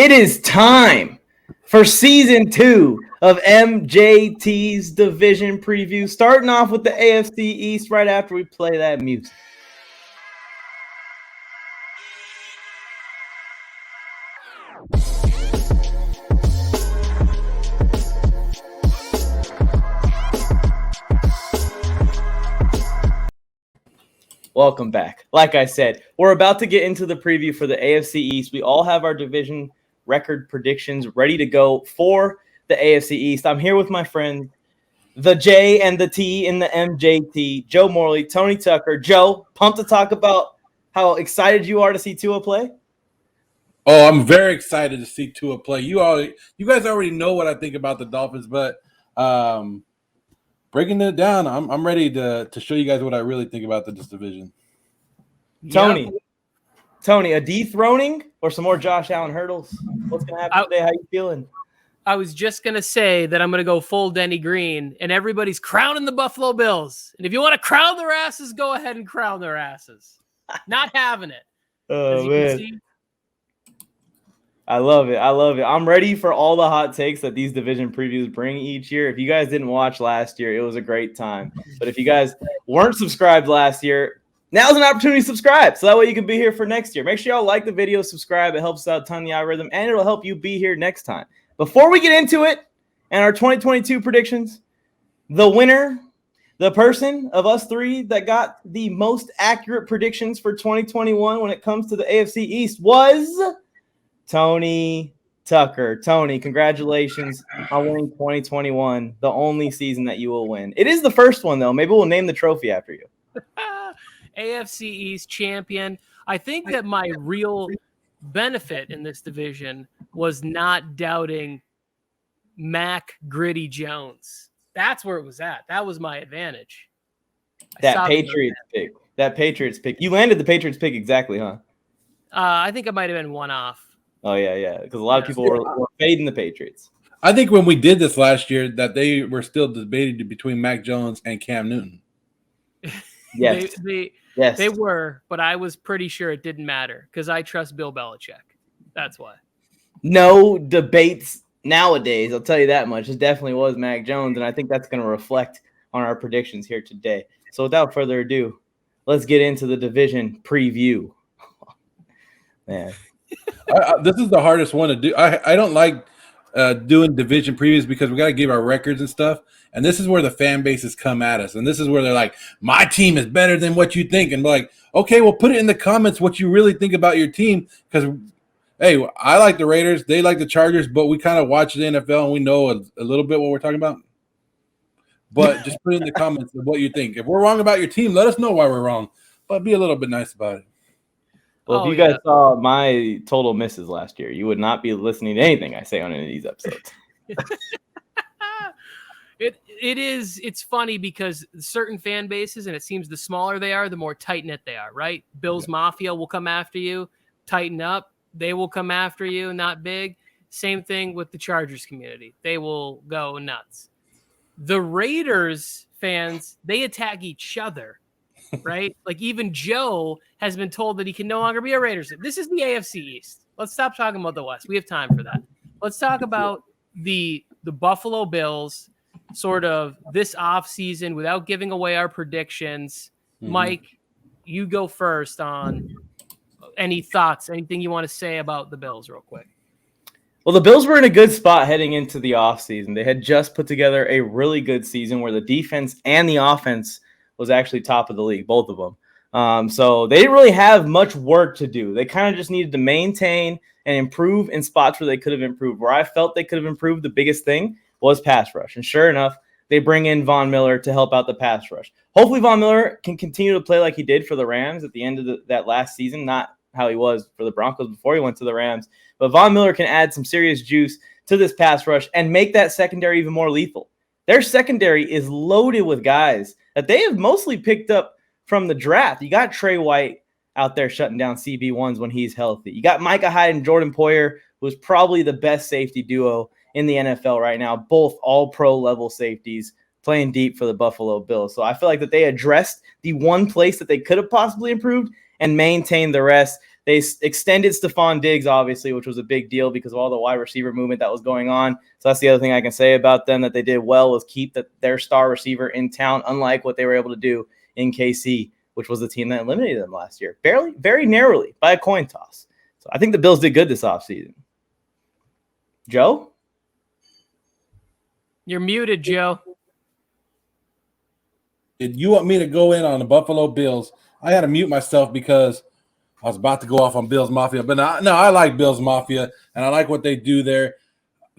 It is time for season 2 of MJT's division preview, starting off with the AFC East right after we play that music. Welcome back. Like I said, we're about to get into the preview for the AFC East. We all have our division record predictions ready to go for the AFC East. I'm here with my friend, the J and the T in the MJT, Joe Morley, Tony Tucker. Joe, pumped to talk about how excited you are to see Tua play? Oh, I'm very excited to see Tua play. You guys already know what I think about the Dolphins, but breaking it down, I'm ready to show you guys what I really think about this division. Tony, a dethroning or some more Josh Allen hurdles? What's going to happen today? How you feeling? I was just going to say that I'm going to go full Denny Green, and everybody's crowning the Buffalo Bills. And if you want to crown their asses, go ahead and crown their asses. Not having it. Oh, man. I love it. I'm ready for all the hot takes that these division previews bring each year. If you guys didn't watch last year, it was a great time. But if you guys weren't subscribed last year, now's an opportunity to subscribe. So that way you can be here for next year. Make sure y'all like the video, subscribe. It helps out a ton in the algorithm, and it'll help you be here next time. Before we get into it and our 2022 predictions, the winner, the person of us three that got the most accurate predictions for 2021 when it comes to the AFC East was Tony Tucker. Tony, congratulations on winning 2021, the only season that you will win. It is the first one, though. Maybe we'll name the trophy after you. AFC East champion. I think that my real benefit in this division was not doubting Mac Gritty Jones. That's where it was at. That was my advantage. That Patriots pick. You landed the Patriots pick exactly, huh? I think I might have been one off. Oh, yeah. Because a lot of people were fading the Patriots. I think when we did this last year that they were still debating between Mac Jones and Cam Newton. Yes. Yes. They were, but I was pretty sure it didn't matter because I trust Bill Belichick. That's why. No debates nowadays, I'll tell you that much. It definitely was Mac Jones, and I think that's going to reflect on our predictions here today. So without further ado, let's get into the division preview. Man. This is the hardest one to do. I don't like doing division previews because we got to give our records and stuff. And this is where the fan bases come at us. And this is where they're like, my team is better than what you think. And we're like, okay, well, put it in the comments what you really think about your team. Because, hey, I like the Raiders. They like the Chargers. But we kind of watch the NFL and we know a little bit what we're talking about. But just put it in the comments of what you think. If we're wrong about your team, let us know why we're wrong. But be a little bit nice about it. Well, if you guys saw my total misses last year, you would not be listening to anything I say on any of these episodes. It's funny because certain fan bases, and it seems the smaller they are, the more tight-knit they are, right? Bills Mafia will come after you, tighten up. They will come after you, not big. Same thing with the Chargers community. They will go nuts. The Raiders fans, they attack each other, right? Like even Joe has been told that he can no longer be a Raiders. This is the AFC East. Let's stop talking about the West. We have time for that. Let's talk about the Buffalo Bills sort of this offseason without giving away our predictions. Mm-hmm. Mike, you go first on any thoughts, anything you want to say about the Bills real quick. Well, the Bills were in a good spot heading into the offseason. They had just put together a really good season where the defense and the offense was actually top of the league, both of them. So they didn't really have much work to do. They kind of just needed to maintain and improve in spots where they could have improved. Where I felt they could have improved, the biggest thing was pass rush. And sure enough, they bring in Von Miller to help out the pass rush. Hopefully Von Miller can continue to play like he did for the Rams at the end of that last season, not how he was for the Broncos before he went to the Rams. But Von Miller can add some serious juice to this pass rush and make that secondary even more lethal. Their secondary is loaded with guys that they have mostly picked up from the draft. You got Trey White out there shutting down CB1s when he's healthy. You got Micah Hyde and Jordan Poyer, who's probably the best safety duo in the NFL right now, both all-pro level safeties playing deep for the Buffalo Bills. So I feel like that they addressed the one place that they could have possibly improved and maintained the rest. They extended Stephon Diggs, obviously, which was a big deal because of all the wide receiver movement that was going on. So that's the other thing I can say about them that they did well was keep their star receiver in town, unlike what they were able to do in KC, which was the team that eliminated them last year, very narrowly by a coin toss. So I think the Bills did good this offseason. Joe? You're muted, Joe. If you want me to go in on the Buffalo Bills, I had to mute myself because I was about to go off on Bills Mafia. But no, I like Bills Mafia, and I like what they do there.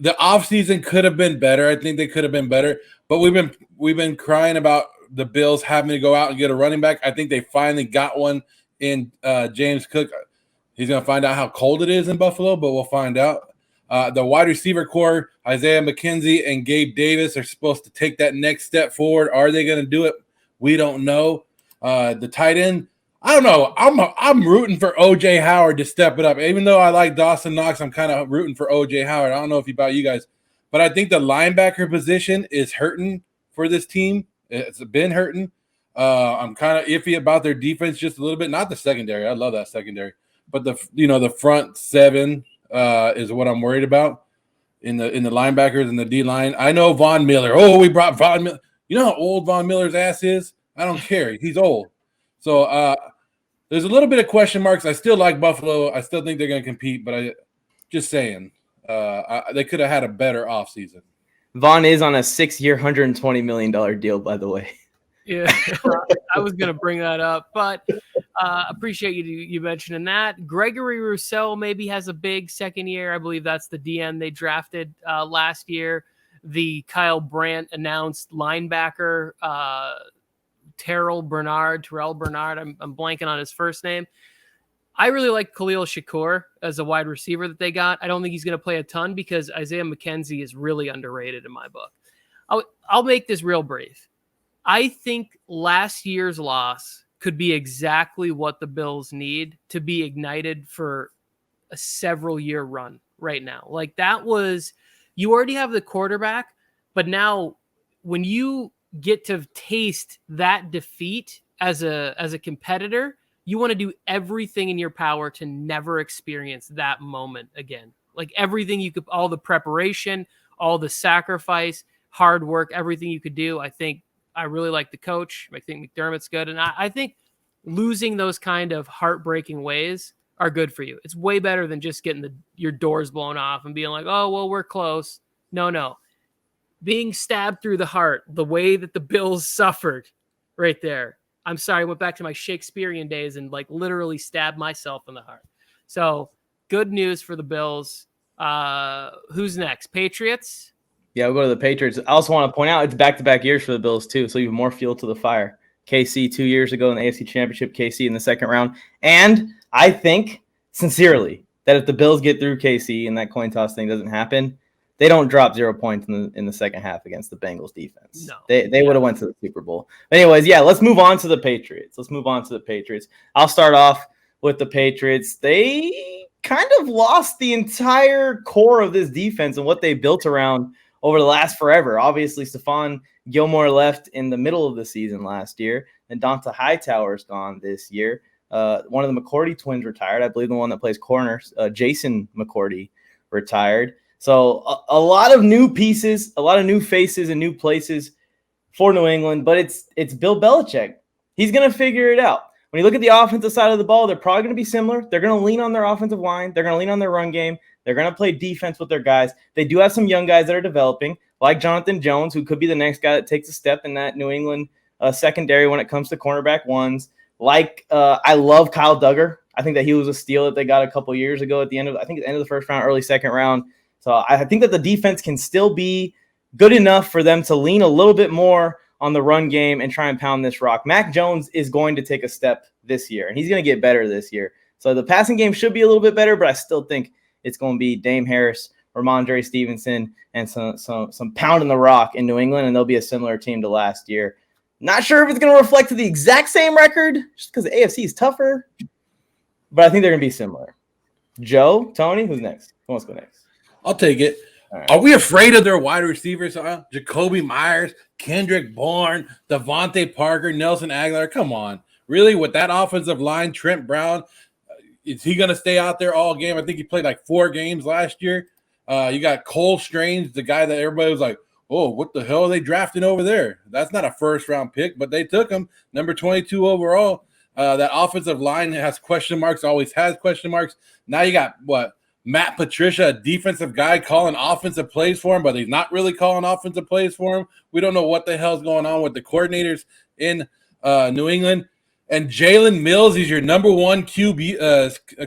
The offseason could have been better. I think they could have been better. But we've been crying about the Bills having to go out and get a running back. I think they finally got one in James Cook. He's going to find out how cold it is in Buffalo, but we'll find out. The wide receiver core, Isaiah McKenzie and Gabe Davis, are supposed to take that next step forward. Are they going to do it? We don't know. The tight end, I don't know. I'm rooting for O.J. Howard to step it up. Even though I like Dawson Knox, I'm kind of rooting for O.J. Howard. I don't know about you guys, but I think the linebacker position is hurting for this team. It's been hurting. I'm kind of iffy about their defense just a little bit. Not the secondary. I love that secondary, but the front seven is what I'm worried about in the linebackers and the D line. I know Von Miller. Oh, we brought Von Miller. You know how old Von Miller's ass is? I don't care. He's old. So there's a little bit of question marks. I still like Buffalo. I still think they're going to compete, but just saying they could have had a better offseason. Von is on a 6-year, $120 million deal, by the way. Yeah, I was going to bring that up, but appreciate you mentioning that. Gregory Rousseau maybe has a big second year. I believe that's the DN they drafted last year. The Kyle Brandt announced linebacker, Terrell Bernard. I'm blanking on his first name. I really like Khalil Shakur as a wide receiver that they got. I don't think he's going to play a ton because Isaiah McKenzie is really underrated in my book. I'll make this real brief. I think last year's loss could be exactly what the Bills need to be ignited for a several-year run right now. Like that was, you already have the quarterback, but now when you get to taste that defeat as a competitor, you want to do everything in your power to never experience that moment again. Like everything you could, all the preparation, all the sacrifice, hard work, everything you could do. I really like the coach. I think McDermott's good. And I think losing those kind of heartbreaking ways are good for you. It's way better than just getting your doors blown off and being like, oh, well, we're close. No. Being stabbed through the heart, the way that the Bills suffered right there. I'm sorry, I went back to my Shakespearean days and like literally stabbed myself in the heart. So good news for the Bills. Who's next? Patriots? Yeah, we'll go to the Patriots. I also want to point out it's back-to-back years for the Bills, too, so even more fuel to the fire. KC 2 years ago in the AFC Championship, KC in the second round. And I think, sincerely, that if the Bills get through KC and that coin toss thing doesn't happen, they don't drop 0 points in the second half against the Bengals defense. No. They would have went to the Super Bowl. But anyways, yeah, let's move on to the Patriots. I'll start off with the Patriots. They kind of lost the entire core of this defense and what they built around over the last forever. Obviously, Stephon Gilmore left in the middle of the season last year, and Donta Hightower's gone this year. One of the McCourty twins retired. I believe the one that plays corners, Jason McCourty, retired. So a lot of new pieces, a lot of new faces and new places for New England, but it's Bill Belichick. He's going to figure it out. When you look at the offensive side of the ball, they're probably going to be similar. They're going to lean on their offensive line. They're going to lean on their run game. They're going to play defense with their guys. They do have some young guys that are developing, like Jonathan Jones, who could be the next guy that takes a step in that New England secondary when it comes to cornerback ones. I love Kyle Duggar. I think that he was a steal that they got a couple years ago at the end of the first round, early second round. So I think that the defense can still be good enough for them to lean a little bit more on the run game and try and pound this rock. Mac Jones is going to take a step this year, and he's going to get better this year. So the passing game should be a little bit better, but I still think it's going to be Dame Harris, Ramondre Stevenson, and some pounding the rock in New England, and they'll be a similar team to last year. Not sure if it's going to reflect to the exact same record, just because the AFC is tougher, but I think they're going to be similar. Joe, Tony, who's next? Who wants to go next? I'll take it. Right. Are we afraid of their wide receivers? Jacoby Myers, Kendrick Bourne, Devontae Parker, Nelson Aguilar. Come on. Really? With that offensive line, Trent Brown, is he going to stay out there all game? I think he played like 4 games last year. You got Cole Strange, the guy that everybody was like, oh, what the hell are they drafting over there? That's not a first-round pick, but they took him, number 22 overall. That offensive line has question marks, always has question marks. Now you got, Matt Patricia, a defensive guy, calling offensive plays for him, but he's not really calling offensive plays for him. We don't know what the hell's going on with the coordinators in New England. And Jalen Mills, he's your number 1 QB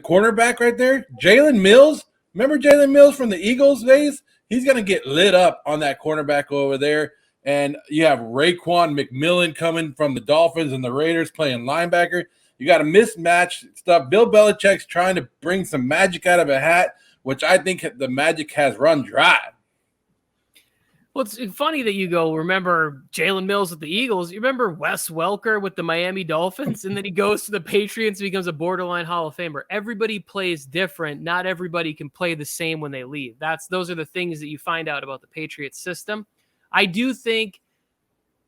cornerback right there. Jalen Mills, remember Jalen Mills from the Eagles days? He's going to get lit up on that cornerback over there. And you have Raekwon McMillan coming from the Dolphins and the Raiders playing linebacker. You got a mismatch stuff. Bill Belichick's trying to bring some magic out of a hat, which I think the magic has run dry. Well, it's funny that you remember Jalen Mills with the Eagles. You remember Wes Welker with the Miami Dolphins, and then he goes to the Patriots and becomes a borderline Hall of Famer. Everybody plays different. Not everybody can play the same when they leave. Those are the things that you find out about the Patriots system. I do think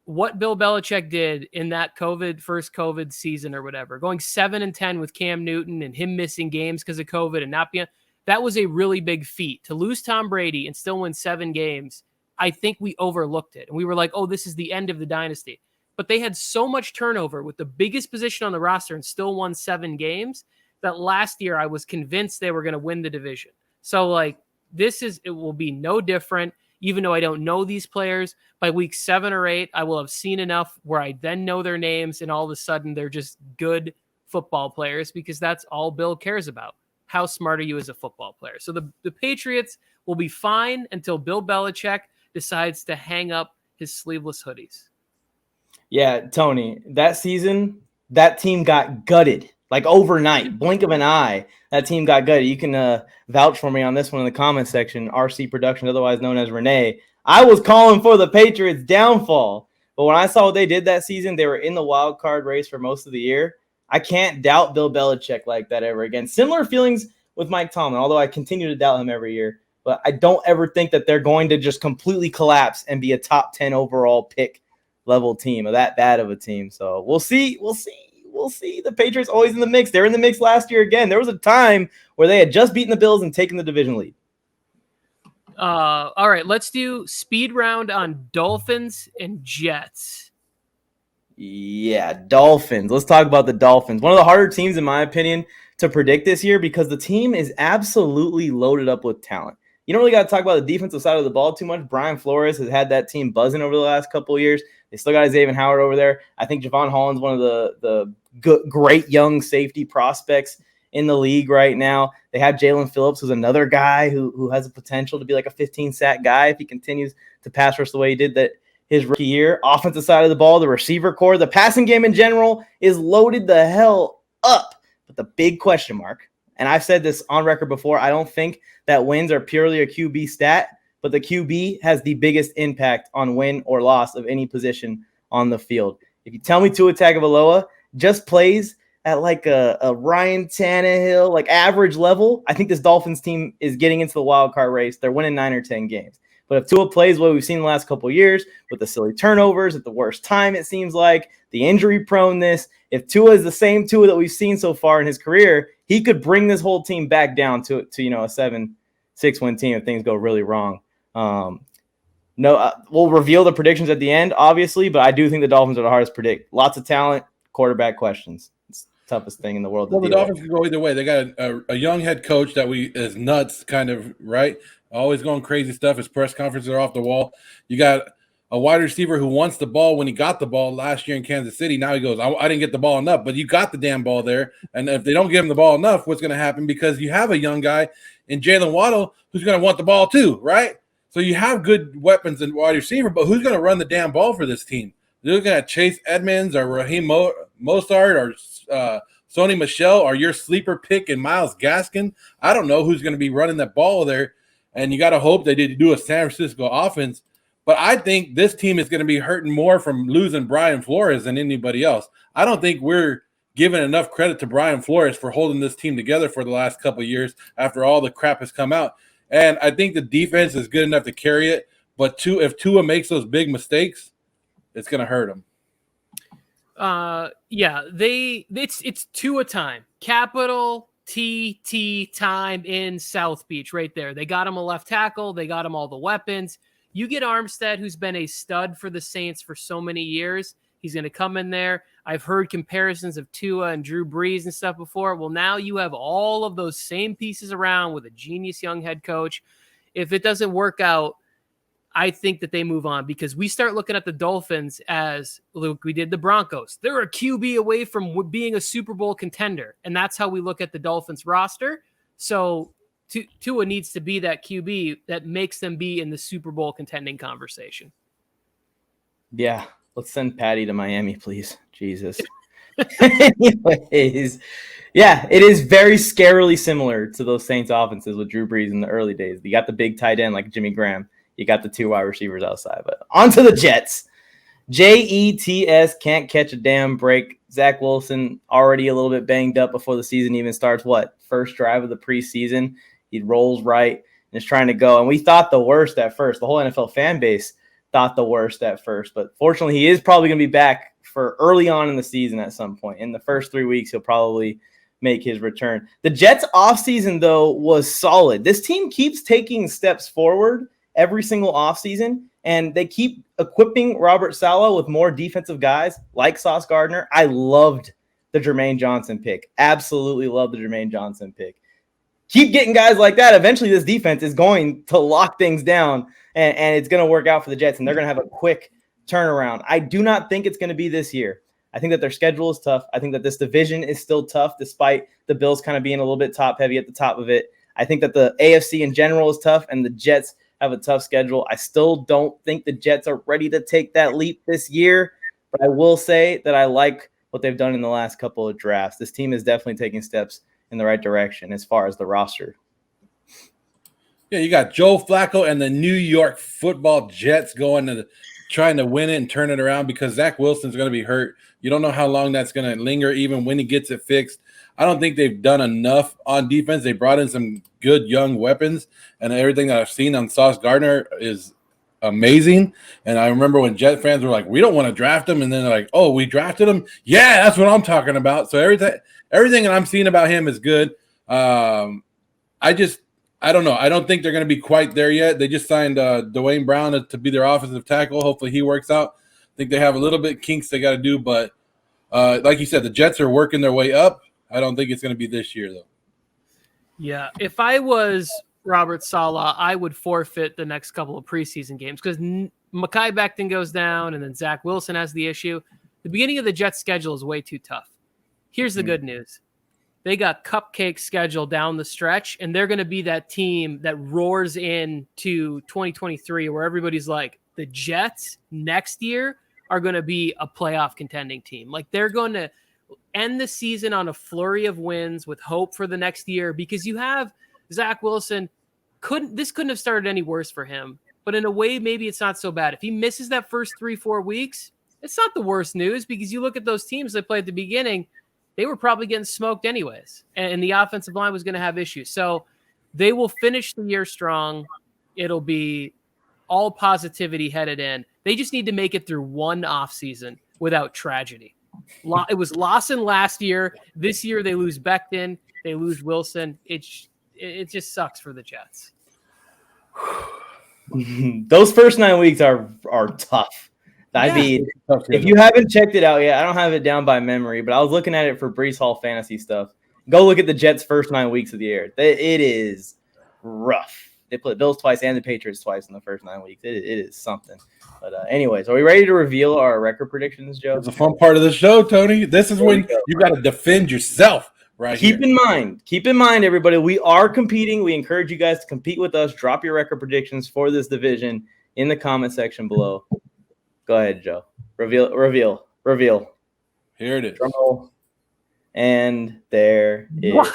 what Bill Belichick did in that first COVID season or whatever, going 7-10 with Cam Newton and him missing games because of COVID and not being, that was a really big feat. To lose Tom Brady and still win 7 games, I think we overlooked it. And we were like, oh, this is the end of the dynasty. But they had so much turnover with the biggest position on the roster and still won 7 games that last year I was convinced they were going to win the division. So it will be no different. Even though I don't know these players, by week 7 or 8, I will have seen enough where I then know their names, and all of a sudden they're just good football players, because that's all Bill cares about. How smart are you as a football player? So the Patriots will be fine until Bill Belichick decides to hang up his sleeveless hoodies. Yeah, Tony, that season, that team got gutted. Overnight, blink of an eye, that team got gutted. You can vouch for me on this one in the comment section. RC Productions, otherwise known as Renee. I was calling for the Patriots' downfall. But when I saw what they did that season, they were in the wild card race for most of the year. I can't doubt Bill Belichick like that ever again. Similar feelings with Mike Tomlin, although I continue to doubt him every year. But I don't ever think that they're going to just completely collapse and be a top 10 overall pick level team, or that bad of a team. So we'll see. The Patriots always in the mix. They're in the mix last year again. There was a time where they had just beaten the Bills and taken the division lead. All right, let's do speed round on Dolphins and Jets. Yeah, Dolphins. Let's talk about the Dolphins. One of the harder teams, in my opinion, to predict this year, because the team is absolutely loaded up with talent. You don't really got to talk about the defensive side of the ball too much. Brian Flores has had that team buzzing over the last couple of years. They still got Xavier Howard over there. I think Javon Holland's one of the great young safety prospects in the league right now. They have Jalen Phillips, who's another guy who has the potential to be like a 15-sack guy if he continues to pass rush the way he did that his rookie year. Offensive side of the ball, the receiver core, the passing game in general is loaded the hell up. But the big question mark, and I've said this on record before, I don't think that wins are purely a QB stat, but the QB has the biggest impact on win or loss of any position on the field. If you tell me Tua Tagovailoa just plays at like a Ryan Tannehill, like average level, I think this Dolphins team is getting into the wild card race. They're winning 9 or 10 games. But if Tua plays what we've seen the last couple of years with the silly turnovers at the worst time, it seems like, the injury proneness, if Tua is the same Tua that we've seen so far in his career, he could bring this whole team back down to a 7-6 win team if things go really wrong. We'll reveal the predictions at the end, obviously, but I do think the Dolphins are the hardest to predict. Lots of talent, quarterback questions. It's the toughest thing in the world to Well, the deal Dolphins can go either way. They got a young head coach that is nuts, kind of, right? Always going crazy stuff. His press conferences are off the wall. You got a wide receiver who wants the ball when he got the ball last year in Kansas City. Now he goes, I didn't get the ball enough, but you got the damn ball there. And if they don't give him the ball enough, what's going to happen? Because you have a young guy in Jalen Waddle who's going to want the ball too, right? So you have good weapons in wide receiver, but who's going to run the damn ball for this team? They're looking at Chase Edmonds or Raheem Mostert or Sony Michel or your sleeper pick in Myles Gaskin. I don't know who's going to be running that ball there. And you got to hope they did do a San Francisco offense. But I think this team is going to be hurting more from losing Brian Flores than anybody else. I don't think we're giving enough credit to Brian Flores for holding this team together for the last couple of years after all the crap has come out. And I think the defense is good enough to carry it. But if Tua makes those big mistakes, it's going to hurt him. It's Tua time. Capital TT time in South Beach right there. They got him a left tackle. They got him all the weapons. You get Armstead, who's been a stud for the Saints for so many years. He's going to come in there. I've heard comparisons of Tua and Drew Brees and stuff before. Well, now you have all of those same pieces around with a genius young head coach. If it doesn't work out, I think that they move on, because we start looking at the Dolphins as, look, we did the Broncos. They're a QB away from being a Super Bowl contender, and that's how we look at the Dolphins roster. So Tua needs to be that QB that makes them be in the Super Bowl contending conversation. Yeah, let's send Patty to Miami, please. Jesus. Anyways, yeah, it is very scarily similar to those Saints offenses with Drew Brees in the early days. You got the big tight end like Jimmy Graham. You got the 2 wide receivers outside. But on to the Jets. Jets can't catch a damn break. Zach Wilson already a little bit banged up before the season even starts. First drive of the preseason. He rolls right and is trying to go. And we thought the worst at first. The whole NFL fan base thought the worst at first. But fortunately, he is probably going to be back for early on in the season at some point. In the first 3 weeks, he'll probably make his return. The Jets offseason, though, was solid. This team keeps taking steps forward every single offseason, and they keep equipping Robert Saleh with more defensive guys like Sauce Gardner. I loved the Jermaine Johnson pick. Absolutely loved the Jermaine Johnson pick. Keep getting guys like that. Eventually, this defense is going to lock things down, and it's going to work out for the Jets, and they're going to have a quick turnaround. I do not think it's going to be this year. I think that their schedule is tough. I think that this division is still tough, despite the Bills kind of being a little bit top-heavy at the top of it. I think that the AFC in general is tough, and the Jets have a tough schedule. I still don't think the Jets are ready to take that leap this year, but I will say that I like what they've done in the last couple of drafts. This team is definitely taking steps in the right direction as far as the roster. Yeah, you got Joe Flacco and the New York Football Jets trying to win it and turn it around, because Zach Wilson's going to be hurt. You don't know how long that's going to linger, even when he gets it fixed. I don't think they've done enough on defense. They brought in some good young weapons, and everything that I've seen on Sauce Gardner is amazing. And I remember when Jet fans were like, we don't want to draft him, and then they're like, oh, we drafted him? Yeah, that's what I'm talking about. So everything that I'm seeing about him is good. I don't know. I don't think they're going to be quite there yet. They just signed Dwayne Brown to be their offensive tackle. Hopefully he works out. I think they have a little bit kinks they got to do, but like you said, the Jets are working their way up. I don't think it's going to be this year, though. Yeah. If I was Robert Saleh, I would forfeit the next couple of preseason games, because Mekhi Becton goes down and then Zach Wilson has the issue. The beginning of the Jets schedule is way too tough. Here's the good news. They got cupcake schedule down the stretch, and they're going to be that team that roars into 2023 where everybody's like, the Jets next year are going to be a playoff contending team. Like, they're going to end the season on a flurry of wins with hope for the next year, because you have Zach Wilson. This couldn't have started any worse for him, but in a way, maybe it's not so bad. If he misses that first 3-4 weeks, it's not the worst news, because you look at those teams that played at the beginning, they were probably getting smoked anyways, and the offensive line was going to have issues. So they will finish the year strong. It'll be all positivity headed in. They just need to make it through one offseason without tragedy. It was Lawson last year. This year they lose Becton. They lose Wilson. It just sucks for the Jets. Those first 9 weeks are tough. I mean, if you haven't checked it out yet, I don't have it down by memory, but I was looking at it for Brees Hall fantasy stuff. Go look at the Jets' first 9 weeks of the year. It is rough. They play the Bills twice and the Patriots twice in the first 9 weeks. It is something. But anyways, are we ready to reveal our record predictions, Joe? It's a fun part of the show, Tony. This is when you got to defend yourself. Keep in mind, everybody, we are competing. We encourage you guys to compete with us. Drop your record predictions for this division in the comment section below. Go ahead, Joe. Reveal. Here it is. Drum roll. And there it is. What?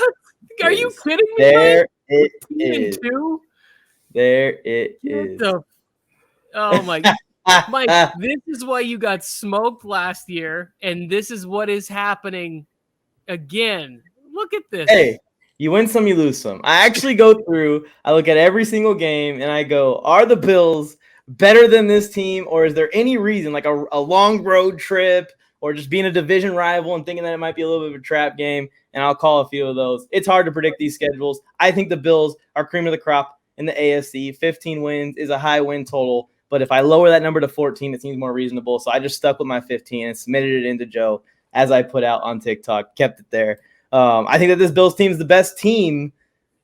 Are you kidding me? There it is. There it is. Oh my God. Mike, this is why you got smoked last year, and this is what is happening again. Look at this. Hey, you win some, you lose some. I actually go through, I look at every single game, and I go, are the Bills better than this team, or is there any reason, like a long road trip or just being a division rival and thinking that it might be a little bit of a trap game, and I'll call a few of those. It's hard to predict these schedules. I think the Bills are cream of the crop in the AFC. 15 wins is a high win total, but if I lower that number to 14, it seems more reasonable. So I just stuck with my 15 and submitted it into Joe as I put out on TikTok, kept it there. I think that this Bills team is the best team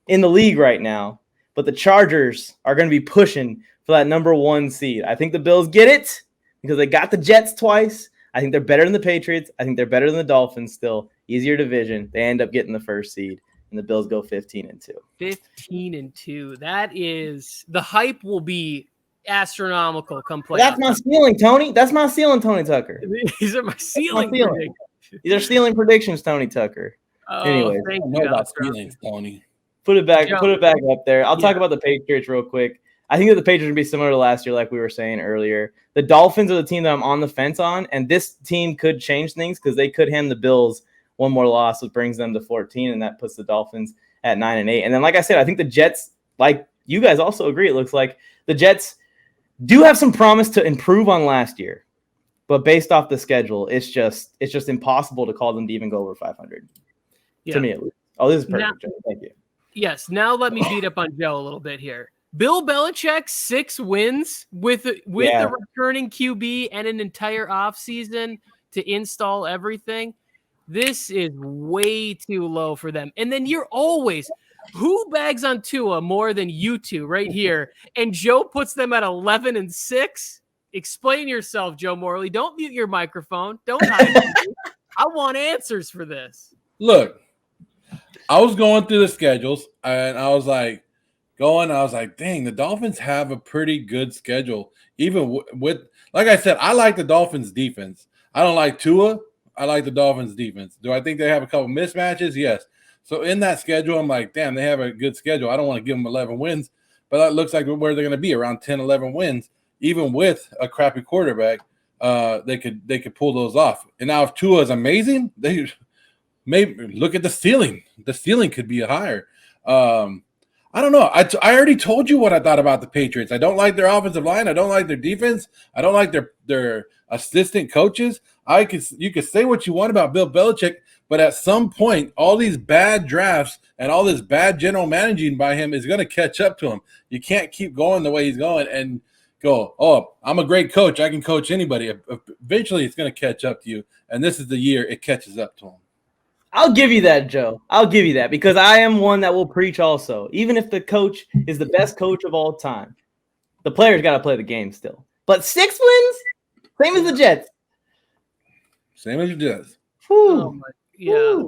in the league right now, but the Chargers are going to be pushing for that number 1 seed. I think the Bills get it because they got the Jets twice. I think they're better than the Patriots. I think they're better than the Dolphins still. Easier division. They end up getting the 1st seed, and the Bills go 15-2. 15-2. That is, the hype will be astronomical come playoff. That's my ceiling, Tony. That's my ceiling, Tony Tucker. These are my ceiling. These are ceiling predictions, Tony Tucker. Anyway, I don't know about feelings, Tony. Put it back up there. I'll talk about the Patriots real quick. I think that the Patriots will be similar to last year, like we were saying earlier. The Dolphins are the team that I'm on the fence on, and this team could change things because they could hand the Bills one more loss, which brings them to 14, and that puts the Dolphins at 9-8. And then, like I said, I think the Jets, like you guys also agree, it looks like the Jets do have some promise to improve on last year, but based off the schedule, it's just impossible to call them to even go over 500. Yeah. To me, at least. Oh, this is perfect, Joe. Thank you. Yes. Now let me beat up on Joe a little bit here. Bill Belichick, 6 wins with a returning QB and an entire offseason to install everything. This is way too low for them. And then you're always – who bags on Tua more than you two right here? And Joe puts them at 11-6? Explain yourself, Joe Morley. Don't mute your microphone. Don't hide it. I want answers for this. Look, I was going through the schedules, and I was like, dang, the Dolphins have a pretty good schedule. Even with, like I said, I like the Dolphins defense. I don't like Tua. I like the Dolphins defense. Do I think they have a couple mismatches? Yes. So in that schedule, I'm like, damn, they have a good schedule. I don't want to give them 11 wins, but that looks like where they're going to be, around 10, 11 wins. Even with a crappy quarterback, they could pull those off. And now if Tua is amazing, they maybe look at the ceiling. The ceiling could be higher. I don't know. I already told you what I thought about the Patriots. I don't like their offensive line. I don't like their defense. I don't like their assistant coaches. You could say what you want about Bill Belichick, but at some point, all these bad drafts and all this bad general managing by him is going to catch up to him. You can't keep going the way he's going and go, oh, I'm a great coach. I can coach anybody. Eventually, it's going to catch up to you, and this is the year it catches up to him. I'll give you that, Joe. I'll give you that because I am one that will preach also. Even if the coach is the best coach of all time, the players got to play the game still. But 6 wins, same as the Jets. Same as the Jets. Oh yeah.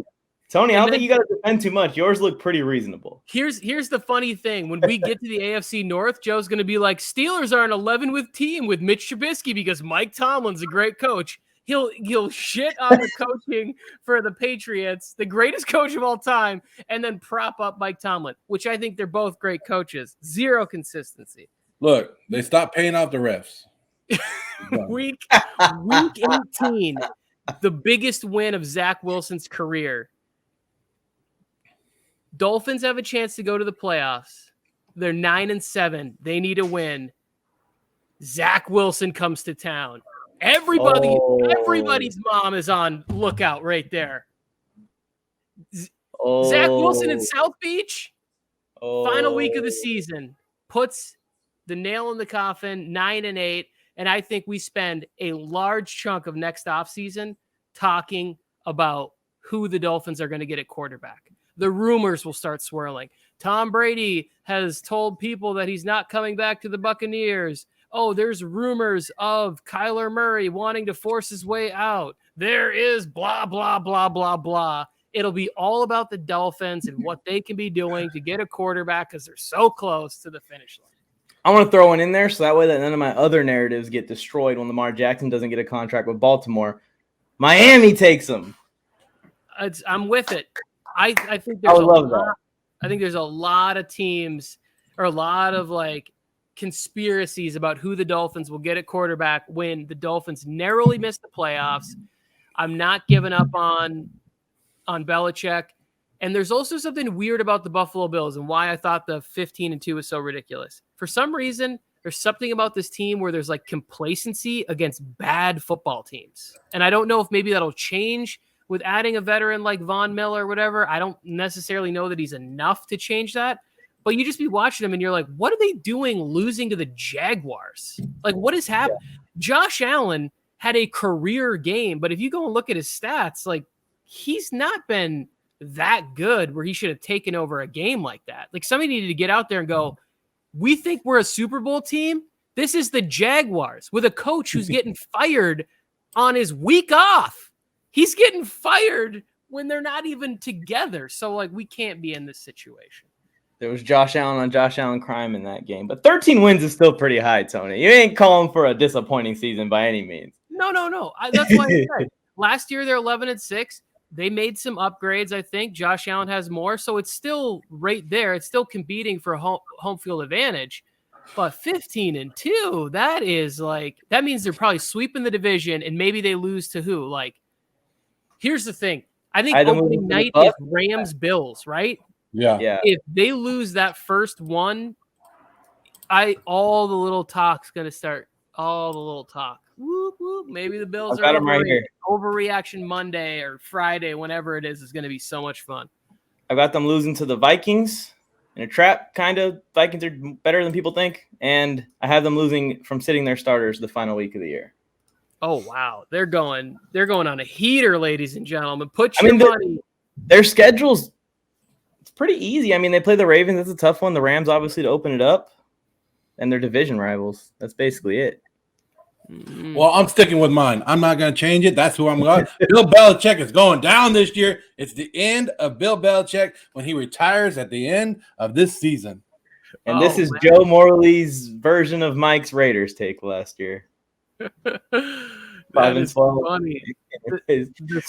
Tony, I don't think you got to defend too much. Yours look pretty reasonable. Here's the funny thing. When we get to the AFC North, Joe's going to be like, Steelers are an 11 with team with Mitch Trubisky because Mike Tomlin's a great coach. He'll shit on the coaching for the Patriots, the greatest coach of all time, and then prop up Mike Tomlin, which I think they're both great coaches. Zero consistency. Look, they stopped paying off the refs. Week 18, the biggest win of Zach Wilson's career. Dolphins have a chance to go to the playoffs. They're 9-7. They need a win. Zach Wilson comes to town. Everybody's mom is on lookout right there. Zach Wilson in South Beach, final week of the season, puts the nail in the coffin, 9-8, and I think we spend a large chunk of next offseason talking about who the Dolphins are going to get at quarterback. The rumors will start swirling. Tom Brady has told people that he's not coming back to the Buccaneers. Oh, there's rumors of Kyler Murray wanting to force his way out. There is blah, blah, blah, blah, blah. It'll be all about the Dolphins and what they can be doing to get a quarterback because they're so close to the finish line. I want to throw one in there so that way that none of my other narratives get destroyed when Lamar Jackson doesn't get a contract with Baltimore. Miami takes him. I'm with it. I think there's I think there's a lot of teams or a lot of like conspiracies about who the Dolphins will get at quarterback when the Dolphins narrowly miss the playoffs. I'm not giving up on Belichick. And there's also something weird about the Buffalo Bills and why I thought the 15-2 was so ridiculous. For some reason, there's something about this team where there's like complacency against bad football teams. And I don't know if maybe that'll change with adding a veteran like Von Miller or whatever. I don't necessarily know that he's enough to change that. But you just be watching them and you're like, what are they doing losing to the Jaguars? Like, what is happening? Yeah. Josh Allen had a career game, but if you go and look at his stats, like, he's not been that good where he should have taken over a game like that. Like, somebody needed to get out there and go, we think we're a Super Bowl team. This is the Jaguars with a coach who's getting fired on his week off. He's getting fired when they're not even together. So, like, we can't be in this situation. There was Josh Allen on Josh Allen crime in that game. But 13 wins is still pretty high, Tony. You ain't calling for a disappointing season by any means. No. That's why I said last year they're 11-6. They made some upgrades, I think. Josh Allen has more. So it's still right there. It's still competing for home field advantage. But 15-2, that is like – that means they're probably sweeping the division, and maybe they lose to who? Like, here's the thing. I think opening night is Rams-Bills, right? Yeah. If they lose that first one, all the little talk's gonna start. All the little talk. Whoop, whoop. Maybe the Bills are overreaction Monday or Friday, whenever it is going to be so much fun. I've got them losing to the Vikings in a trap, kind of. Vikings are better than people think, and I have them losing from sitting their starters the final week of the year. Oh wow, they're going on a heater, ladies and gentlemen. Put your money. Their schedule's it's pretty easy. I mean, they play the Ravens. That's a tough one. The Rams, obviously, to open it up. And their division rivals. That's basically it. Well, I'm sticking with mine. I'm not going to change it. That's who I'm going. Bill Belichick is going down this year. It's the end of Bill Belichick when he retires at the end of this season. And this is Joe Morley's version of Mike's Raiders take last year. 5-12. Funny.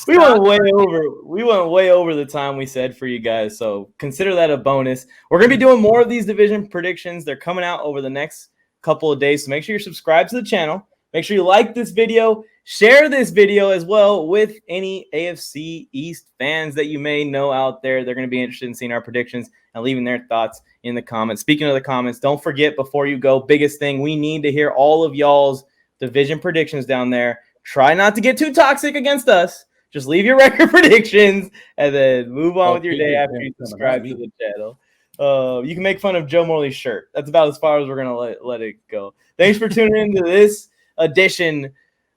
We went way over the time we said for you guys, so consider that a bonus. We're going to be doing more of these division predictions. They're coming out over the next couple of days, so make sure you're subscribed to the channel. Make sure you like this video. Share this video as well with any AFC East fans that you may know out there. They're going to be interested in seeing our predictions and leaving their thoughts in the comments. Speaking of the comments, don't forget, before you go, biggest thing, we need to hear all of y'all's division predictions down there. Try not to get too toxic against us. Just leave your record predictions and then move on with your day after you subscribe to the channel. You can make fun of Joe Morley's shirt. That's about as far as we're going to let it go. Thanks for tuning into this edition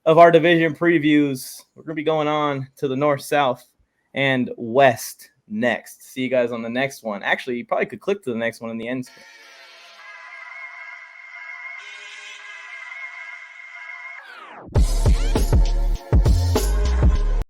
of our division previews. We're going to be going on to the north, south, and west next. See you guys on the next one. Actually, you probably could click to the next one in the end screen.